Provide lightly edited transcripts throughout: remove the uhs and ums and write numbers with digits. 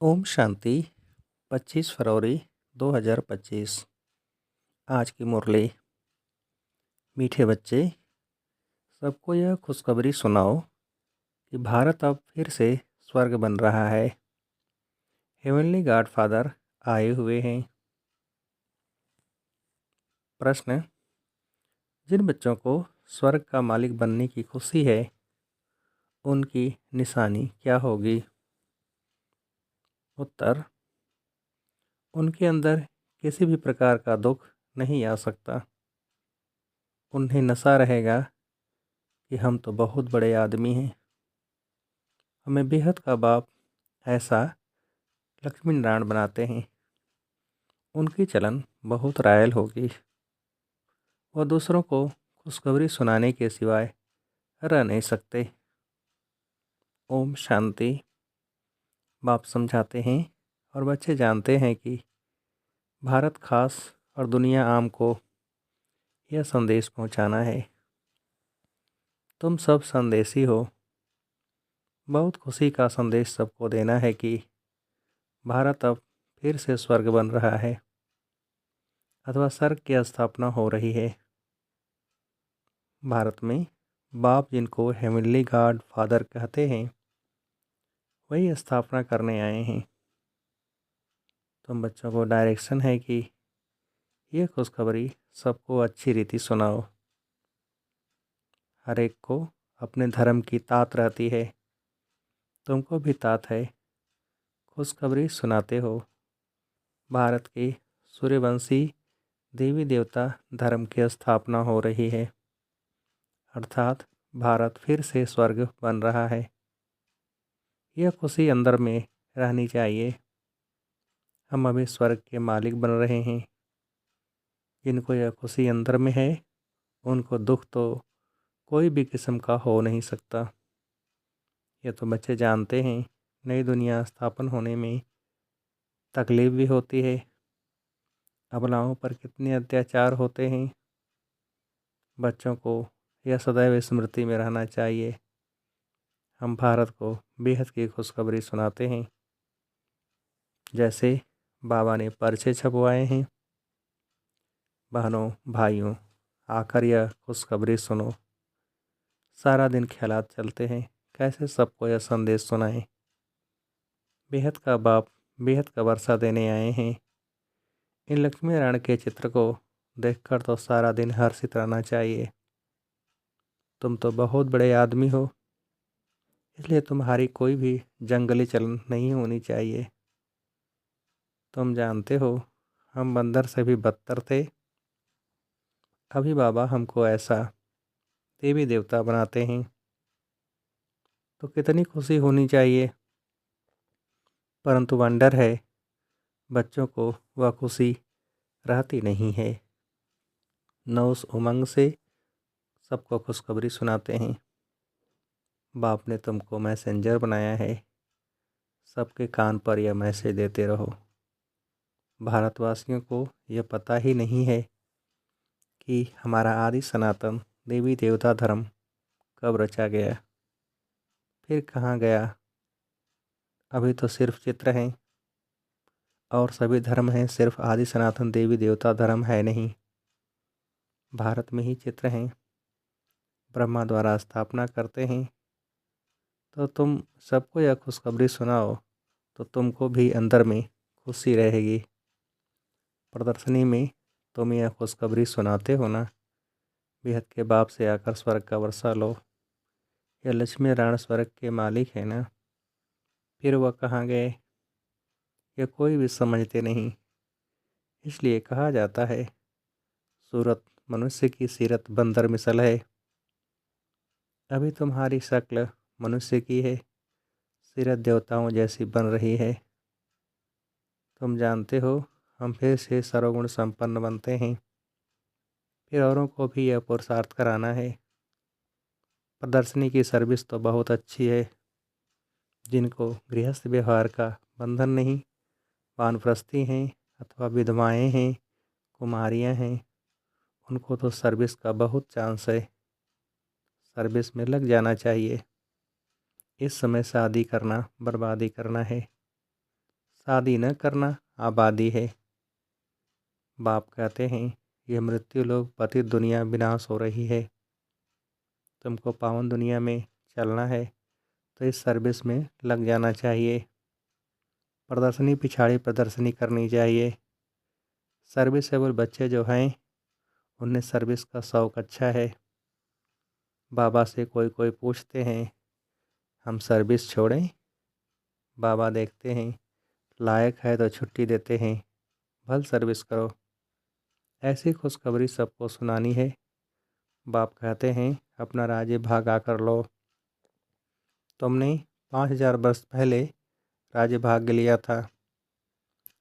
ओम शांति। 25 फरवरी 2025। आज की मुरली। मीठे बच्चे, सबको यह खुशखबरी सुनाओ कि भारत अब फिर से स्वर्ग बन रहा है। हेवनली गॉडफादर आए हुए हैं। प्रश्न: जिन बच्चों को स्वर्ग का मालिक बनने की खुशी है, उनकी निशानी क्या होगी? उत्तर: उनके अंदर किसी भी प्रकार का दुख नहीं आ सकता। उन्हें नशा रहेगा कि हम तो बहुत बड़े आदमी हैं। हमें बेहद का बाप ऐसा लक्ष्मी नारायण बनाते हैं। उनकी चलन बहुत रायल होगी। वह दूसरों को खुशखबरी सुनाने के सिवाय रह नहीं सकते। ओम शांति। बाप समझाते हैं और बच्चे जानते हैं कि भारत खास और दुनिया आम को यह संदेश पहुंचाना है। तुम सब संदेशी हो। बहुत खुशी का संदेश सबको देना है कि भारत अब फिर से स्वर्ग बन रहा है अथवा स्वर्ग की स्थापना हो रही है। भारत में बाप जिनको हेवनली गॉड फादर कहते हैं, वही स्थापना करने आए हैं। तुम बच्चों को डायरेक्शन है कि ये खुशखबरी सबको अच्छी रीति सुनाओ। हर एक को अपने धर्म की तात रहती है। तुमको भी तात है। खुशखबरी सुनाते हो। भारत के सूर्यवंशी देवी देवता धर्म की स्थापना हो रही है, अर्थात भारत फिर से स्वर्ग बन रहा है। यह खुशी अंदर में रहनी चाहिए। हम अभी स्वर्ग के मालिक बन रहे हैं। जिनको यह खुशी अंदर में है, उनको दुख तो कोई भी किस्म का हो नहीं सकता। ये तो बच्चे जानते हैं। नई दुनिया स्थापन होने में तकलीफ़ भी होती है। अबलाओं पर कितने अत्याचार होते हैं। बच्चों को यह सदैव स्मृति में रहना चाहिए। हम भारत को बेहद की खुशखबरी सुनाते हैं। जैसे बाबा ने पर्चे छपवाए हैं। बहनों भाइयों, आकर यह खुशखबरी सुनो। सारा दिन ख्यालात चलते हैं कैसे सबको यह संदेश सुनाएं। बेहद का बाप बेहद का वर्षा देने आए हैं। इन लक्ष्मी नारायण के चित्र को देखकर तो सारा दिन हर्षित रहना चाहिए। तुम तो बहुत बड़े आदमी हो, इसलिए तुम्हारी कोई भी जंगली चलन नहीं होनी चाहिए। तुम जानते हो हम बंदर से भी बदतर थे। अभी बाबा हमको ऐसा देवी देवता बनाते हैं, तो कितनी खुशी होनी चाहिए। परंतु वंडर है, बच्चों को वह खुशी रहती नहीं है। न उस उमंग से सबको खुशखबरी सुनाते हैं। बाप ने तुमको मैसेंजर बनाया है। सबके कान पर यह मैसेज देते रहो। भारतवासियों को यह पता ही नहीं है कि हमारा आदि सनातन देवी देवता धर्म कब रचा गया, फिर कहाँ गया। अभी तो सिर्फ चित्र हैं और सभी धर्म हैं, सिर्फ आदि सनातन देवी देवता धर्म है नहीं। भारत में ही चित्र हैं, ब्रह्मा द्वारा स्थापना करते हैं। तो तुम सबको यह खुशखबरी सुनाओ तो तुमको भी अंदर में खुशी रहेगी। प्रदर्शनी में तुम यह खुशखबरी सुनाते हो ना, बेहद के बाप से आकर स्वर्ग का वर्षा लो। यह लक्ष्मी नारायण स्वर्ग के मालिक है ना, फिर वह कहाँ गए, यह कोई भी समझते नहीं। इसलिए कहा जाता है सूरत मनुष्य की सीरत बंदर मिसल है। अभी तुम्हारी शक्ल मनुष्य की है, सीरत देवताओं जैसी बन रही है। तुम जानते हो हम फिर से सर्वगुण संपन्न बनते हैं। फिर औरों को भी यह पुरुषार्थ कराना है। प्रदर्शनी की सर्विस तो बहुत अच्छी है। जिनको गृहस्थ व्यवहार का बंधन नहीं, वानप्रस्थी हैं अथवा विधवाएं हैं, कुमारियां हैं, उनको तो सर्विस का बहुत चांस है। सर्विस में लग जाना चाहिए। इस समय शादी करना बर्बादी करना है। शादी न करना आबादी है। बाप कहते हैं यह मृत्यु लोक पतित दुनिया विनाश हो रही है। तुमको पावन दुनिया में चलना है तो इस सर्विस में लग जाना चाहिए। प्रदर्शनी पिछाड़ी प्रदर्शनी करनी चाहिए। सर्विसेबल बच्चे जो हैं उन्हें सर्विस का शौक़ अच्छा है। बाबा से कोई कोई पूछते हैं हम सर्विस छोड़ें? बाबा देखते हैं लायक है तो छुट्टी देते हैं, भल सर्विस करो। ऐसी खुशखबरी सबको सुनानी है। बाप कहते हैं अपना राज्य भाग आकर लो। तुमने 5000 वर्ष पहले राज्य भाग लिया था,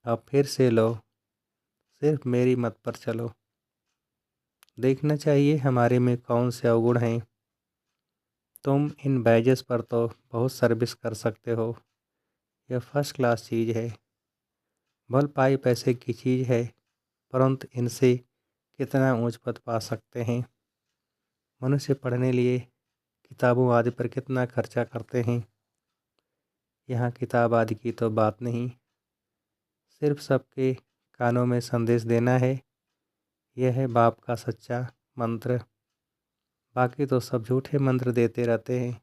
अब फिर से लो। सिर्फ मेरी मत पर चलो। देखना चाहिए हमारे में कौन से अवगुण हैं। तुम इन बैजेस पर तो बहुत सर्विस कर सकते हो। यह फर्स्ट क्लास चीज़ है, भल पाई पैसे की चीज़ है, परंतु इनसे कितना ऊंच पद पा सकते हैं। मनुष्य पढ़ने लिए किताबों आदि पर कितना खर्चा करते हैं। यहाँ किताब आदि की तो बात नहीं, सिर्फ सबके कानों में संदेश देना है। यह है बाप का सच्चा मंत्र। बाकी तो सब झूठे मंत्र देते रहते हैं।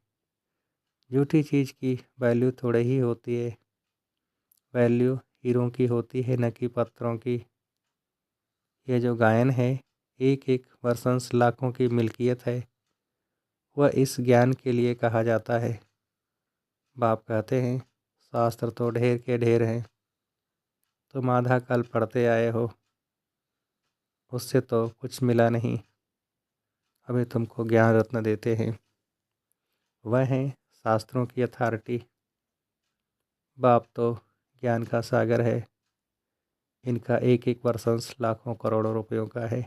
झूठी चीज़ की वैल्यू थोड़ी ही होती है, वैल्यू हीरों की होती है न कि पत्थरों की। यह जो गायन है एक एक वर्षंस लाखों की मिल्कियत है, वह इस ज्ञान के लिए कहा जाता है। बाप कहते हैं शास्त्र तो ढेर के ढेर हैं, तुम आधा कल पढ़ते आए हो, उससे तो कुछ मिला नहीं। अभी तुमको ज्ञान रत्न देते हैं, वह हैं शास्त्रों की अथॉरिटी। बाप तो ज्ञान का सागर है, इनका एक एक वर्षंस लाखों करोड़ों रुपयों का है।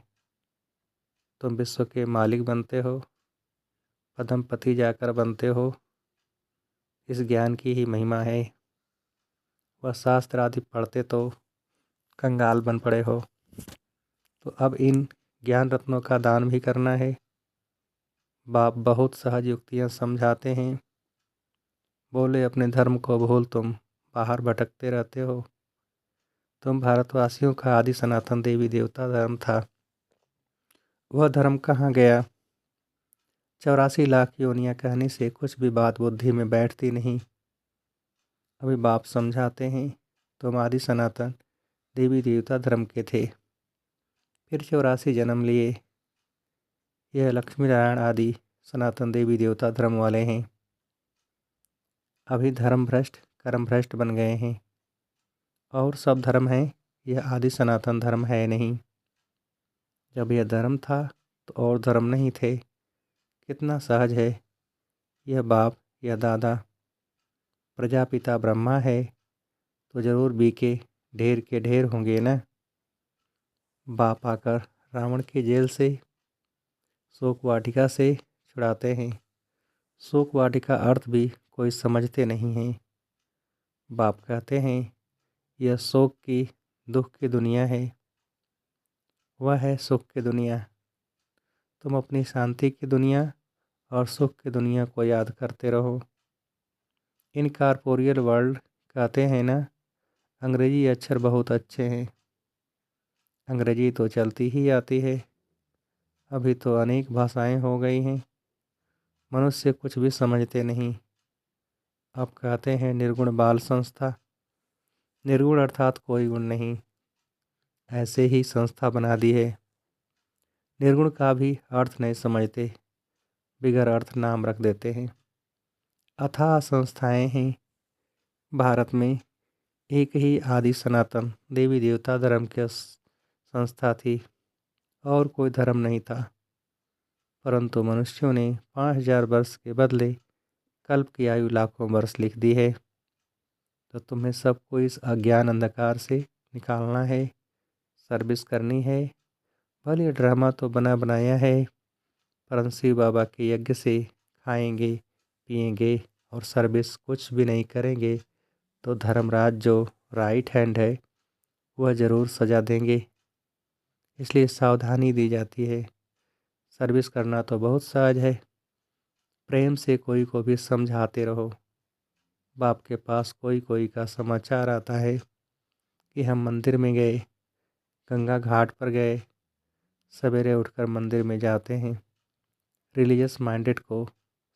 तुम विश्व के मालिक बनते हो, पदमपति जाकर बनते हो, इस ज्ञान की ही महिमा है। वह शास्त्र आदि पढ़ते तो कंगाल बन पड़े हो, तो अब इन ज्ञान रत्नों का दान भी करना है। बाप बहुत सहज युक्तियाँ समझाते हैं। बोले अपने धर्म को भूल तुम बाहर भटकते रहते हो। तुम भारतवासियों का आदि सनातन देवी देवता धर्म था, वह धर्म कहाँ गया? 84 लाख योनियाँ कहने से कुछ भी बात बुद्धि में बैठती नहीं। अभी बाप समझाते हैं तुम आदि सनातन देवी देवता धर्म के थे, फिर 84 जन्म लिए। यह लक्ष्मी नारायण आदि सनातन देवी देवता धर्म वाले हैं। अभी धर्म भ्रष्ट कर्म भ्रष्ट बन गए हैं और सब धर्म हैं, यह आदि सनातन धर्म है नहीं। जब यह धर्म था तो और धर्म नहीं थे। कितना सहज है। यह बाप यह दादा प्रजापिता ब्रह्मा है तो ज़रूर बीके ढेर के ढेर होंगे ना। बाप आकर रावण की जेल से शोक वाटिका से छुड़ाते हैं। शोक वाटिका अर्थ भी कोई समझते नहीं हैं। बाप कहते हैं यह शोक की दुख की दुनिया है, वह है सुख की दुनिया। तुम अपनी शांति की दुनिया और सुख की दुनिया को याद करते रहो। इन कॉर्पोरियल वर्ल्ड कहते हैं ना, अंग्रेजी अक्षर बहुत अच्छे हैं। अंग्रेजी तो चलती ही आती है, अभी तो अनेक भाषाएं हो गई हैं। मनुष्य कुछ भी समझते नहीं। अब कहते हैं निर्गुण बाल संस्था। निर्गुण अर्थात कोई गुण नहीं, ऐसे ही संस्था बना दी है। निर्गुण का भी अर्थ नहीं समझते, बिगर अर्थ नाम रख देते हैं। अथाह संस्थाएं हैं। भारत में एक ही आदि सनातन देवी देवता धर्म की संस्था थी और कोई धर्म नहीं था, परंतु मनुष्यों ने 5000 वर्ष के बदले कल्प की आयु लाखों वर्ष लिख दी है। तो तुम्हें सबको इस अज्ञान अंधकार से निकालना है, सर्विस करनी है। भले ड्रामा तो बना बनाया है, परंतु शिव बाबा के यज्ञ से खाएंगे पिएंगे और सर्विस कुछ भी नहीं करेंगे तो धर्मराज जो राइट हैंड है वह ज़रूर सजा देंगे। इसलिए सावधानी दी जाती है। सर्विस करना तो बहुत सहज है, प्रेम से कोई को भी समझाते रहो। बाप के पास कोई कोई का समाचार आता है कि हम मंदिर में गए, गंगा घाट पर गए। सवेरे उठकर मंदिर में जाते हैं। रिलीजियस माइंडेड को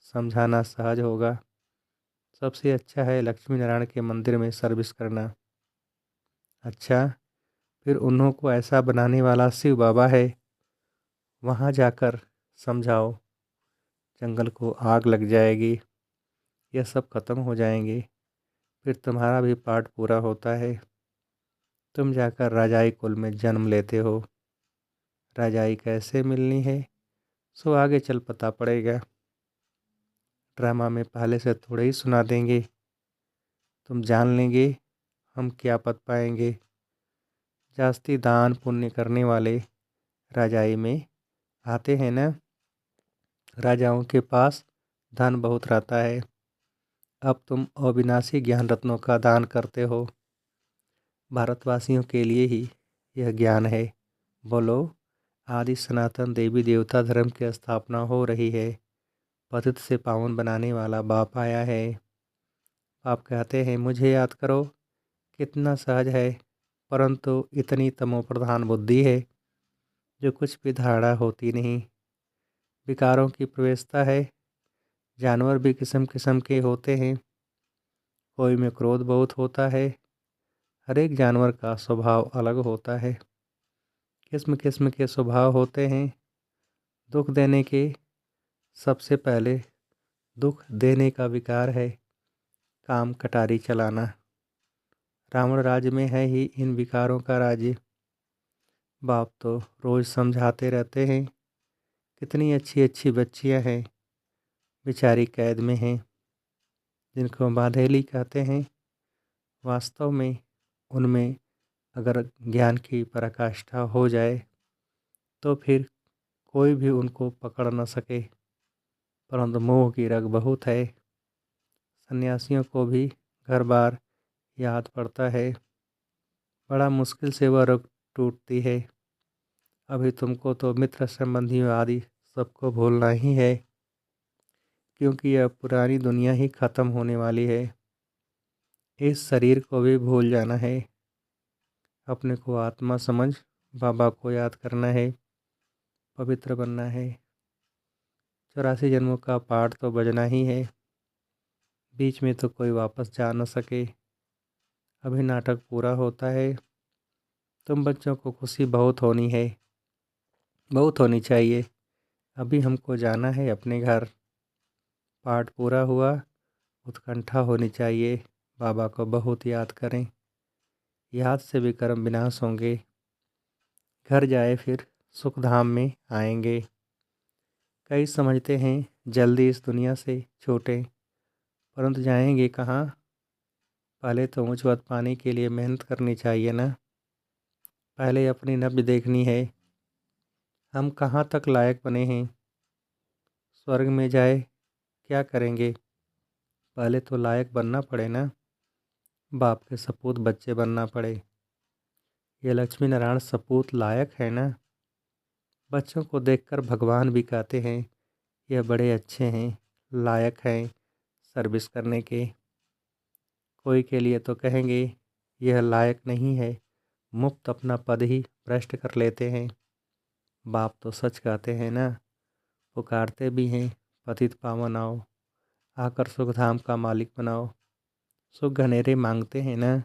समझाना सहज होगा। सबसे अच्छा है लक्ष्मी नारायण के मंदिर में सर्विस करना। अच्छा, फिर उन्हों को ऐसा बनाने वाला शिव बाबा है, वहाँ जाकर समझाओ। जंगल को आग लग जाएगी, यह सब खत्म हो जाएंगे, फिर तुम्हारा भी पाठ पूरा होता है। तुम जाकर राजाई कुल में जन्म लेते हो। राजाई कैसे मिलनी है सो आगे चल पता पड़ेगा। ड्रामा में पहले से थोड़े ही सुना देंगे। तुम जान लेंगे हम क्या पद पाएंगे। जास्ती दान पुण्य करने वाले राजाई में आते हैं ना। राजाओं के पास धन बहुत रहता है। अब तुम अविनाशी ज्ञान रत्नों का दान करते हो। भारतवासियों के लिए ही यह ज्ञान है। बोलो, आदि सनातन देवी देवता धर्म की स्थापना हो रही है। पतित से पावन बनाने वाला बाप आया है। आप कहते हैं मुझे याद करो। कितना सहज है, परंतु इतनी तमोप्रधान बुद्धि है जो कुछ भी धारणा होती नहीं। विकारों की प्रवेशता है। जानवर भी किस्म किस्म के होते हैं। कोई में क्रोध बहुत होता है। हर एक जानवर का स्वभाव अलग होता है। किस्म किस्म के स्वभाव होते हैं। दुख देने के सबसे पहले दुख देने का विकार है काम कटारी चलाना। रावण राज्य में है ही इन विकारों का राज्य। बाप तो रोज़ समझाते रहते हैं। कितनी अच्छी अच्छी बच्चियां हैं, बेचारी कैद में हैं, जिनको बाधेली कहते हैं। वास्तव में उनमें अगर ज्ञान की पराकाष्ठा हो जाए तो फिर कोई भी उनको पकड़ न सके। परंतु मोह की रग बहुत है। सन्यासियों को भी घर बार याद पड़ता है। बड़ा मुश्किल से वह रग टूटती है। अभी तुमको तो मित्र संबंधियों आदि सबको भूलना ही है, क्योंकि यह पुरानी दुनिया ही ख़त्म होने वाली है। इस शरीर को भी भूल जाना है। अपने को आत्मा समझ बाबा को याद करना है, पवित्र बनना है। 84 जन्मों का पाठ तो बजना ही है। बीच में तो कोई वापस जा न सके। अभी नाटक पूरा होता है। तुम बच्चों को खुशी बहुत होनी है, बहुत होनी चाहिए। अभी हमको जाना है अपने घर। पाठ पूरा हुआ, उत्कंठा होनी चाहिए। बाबा को बहुत याद करें। याद से भी कर्म विनाश होंगे। घर जाए फिर सुखधाम में आएंगे। कई समझते हैं जल्दी इस दुनिया से छूटें, परंतु जाएंगे कहाँ। पहले तो मुझवत पाने के लिए मेहनत करनी चाहिए ना। पहले अपनी नब्ज देखनी है। हम कहाँ तक लायक बने हैं। स्वर्ग में जाए क्या करेंगे। पहले तो लायक बनना पड़े ना। बाप के सपूत बच्चे बनना पड़े। ये लक्ष्मी नारायण सपूत लायक है ना। बच्चों को देखकर भगवान भी कहते हैं यह बड़े अच्छे हैं, लायक हैं सर्विस करने के। कोई के लिए तो कहेंगे यह लायक नहीं है, मुफ्त अपना पद ही भ्रष्ट कर लेते हैं। बाप तो सच कहते हैं ना। पुकारते भी हैं पतित पावन आओ, आकर सुखधाम का मालिक बनाओ। सुख घनेरे मांगते हैं ना,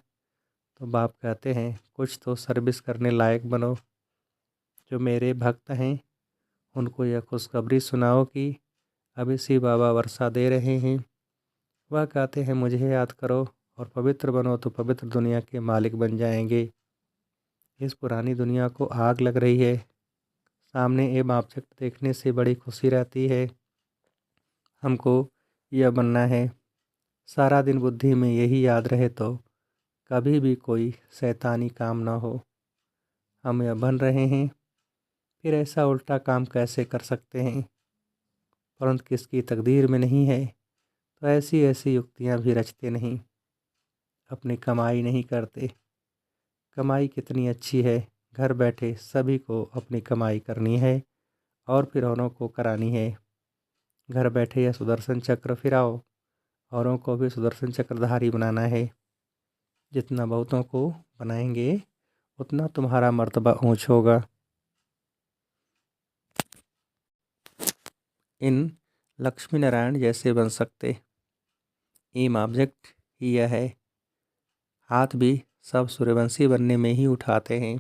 तो बाप कहते हैं कुछ तो सर्विस करने लायक बनो। जो मेरे भक्त हैं उनको यह खुशखबरी सुनाओ कि अभी शिव बाबा वर्षा दे रहे हैं। वह कहते हैं मुझे याद करो और पवित्र बनो तो पवित्र दुनिया के मालिक बन जाएंगे। इस पुरानी दुनिया को आग लग रही है। सामने एवं ऑब्जेक्ट देखने से बड़ी खुशी रहती है। हमको यह बनना है। सारा दिन बुद्धि में यही याद रहे तो कभी भी कोई शैतानी काम ना हो। हम यह बन रहे हैं, फिर ऐसा उल्टा काम कैसे कर सकते हैं। परंतु किसकी तकदीर में नहीं है तो ऐसी ऐसी युक्तियाँ भी रचते नहीं। अपनी कमाई नहीं करते। कमाई कितनी अच्छी है। घर बैठे सभी को अपनी कमाई करनी है और फिर औरों को करानी है। घर बैठे यह सुदर्शन चक्र फिराओ औरों को भी सुदर्शन चक्रधारी बनाना है। जितना बहुतों को बनाएंगे उतना तुम्हारा मर्तबा ऊंच होगा। इन लक्ष्मी नारायण जैसे बन सकते। एम ऑब्जेक्ट ही यह है। हाथ भी सब सूर्यवंशी बनने में ही उठाते हैं।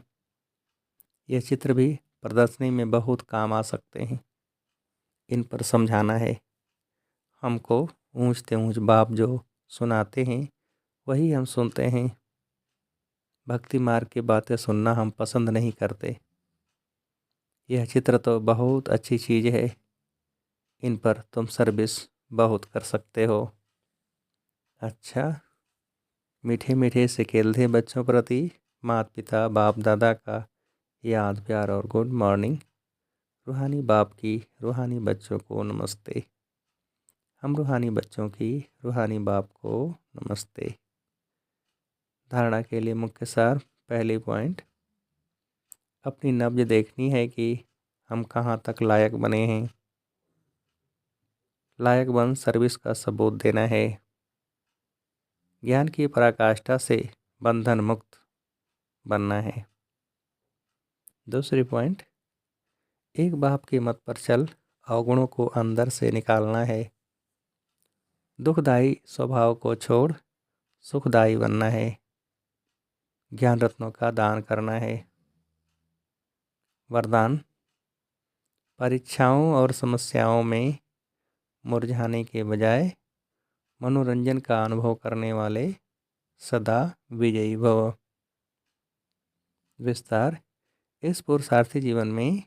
यह चित्र भी प्रदर्शनी में बहुत काम आ सकते हैं। इन पर समझाना है। हमको ऊंचते ऊंच बाप जो सुनाते हैं वही हम सुनते हैं। भक्ति मार्ग की बातें सुनना हम पसंद नहीं करते। यह चित्र तो बहुत अच्छी चीज़ है। इन पर तुम सर्विस बहुत कर सकते हो। अच्छा, मीठे मीठे से खेलते बच्चों प्रति माता पिता बाप दादा का याद प्यार और गुड मॉर्निंग। रूहानी बाप की रूहानी बच्चों को नमस्ते। हम रूहानी बच्चों की रूहानी बाप को नमस्ते। धारणा के लिए मुख्य सार। पहली पॉइंट, अपनी नब्ज देखनी है कि हम कहाँ तक लायक बने हैं। लायक बन सर्विस का सबूत देना है। ज्ञान की पराकाष्ठा से बंधन मुक्त बनना है। दूसरी पॉइंट, एक बाप के मत पर चल अवगुणों को अंदर से निकालना है। दुखदायी स्वभाव को छोड़ सुखदायी बनना है। ज्ञान रत्नों का दान करना है। वरदान, परीक्षाओं और समस्याओं में मुरझाने के बजाय मनोरंजन का अनुभव करने वाले सदा विजयी भव। विस्तार, इस पुरुषार्थी जीवन में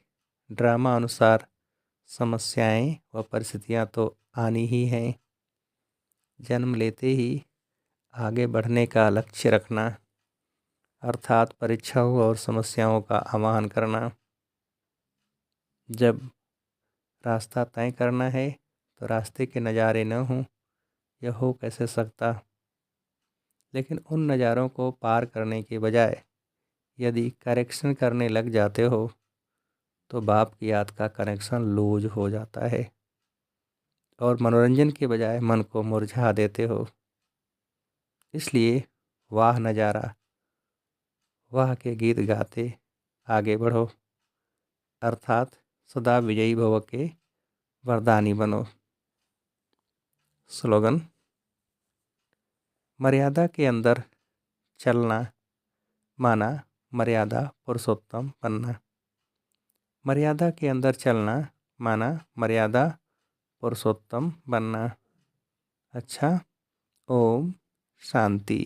ड्रामा अनुसार समस्याएं व परिस्थितियां तो आनी ही हैं। जन्म लेते ही आगे बढ़ने का लक्ष्य रखना, अर्थात परीक्षाओं और समस्याओं का आह्वान करना। जब रास्ता तय करना है तो रास्ते के नज़ारे न हों, यह हो कैसे सकता। लेकिन उन नज़ारों को पार करने के बजाय यदि करेक्शन करने लग जाते हो तो बाप की याद का कनेक्शन लूज हो जाता है और मनोरंजन के बजाय मन को मुरझा देते हो। इसलिए वाह नज़ारा, वाह के गीत गाते आगे बढ़ो, अर्थात सदा विजयी भव के वरदानी बनो। स्लोगन, मर्यादा के अंदर चलना माना मर्यादा पुरुषोत्तम बनना। मर्यादा के अंदर चलना माना मर्यादा पुरुषोत्तम बनना। अच्छा, ओम शांति।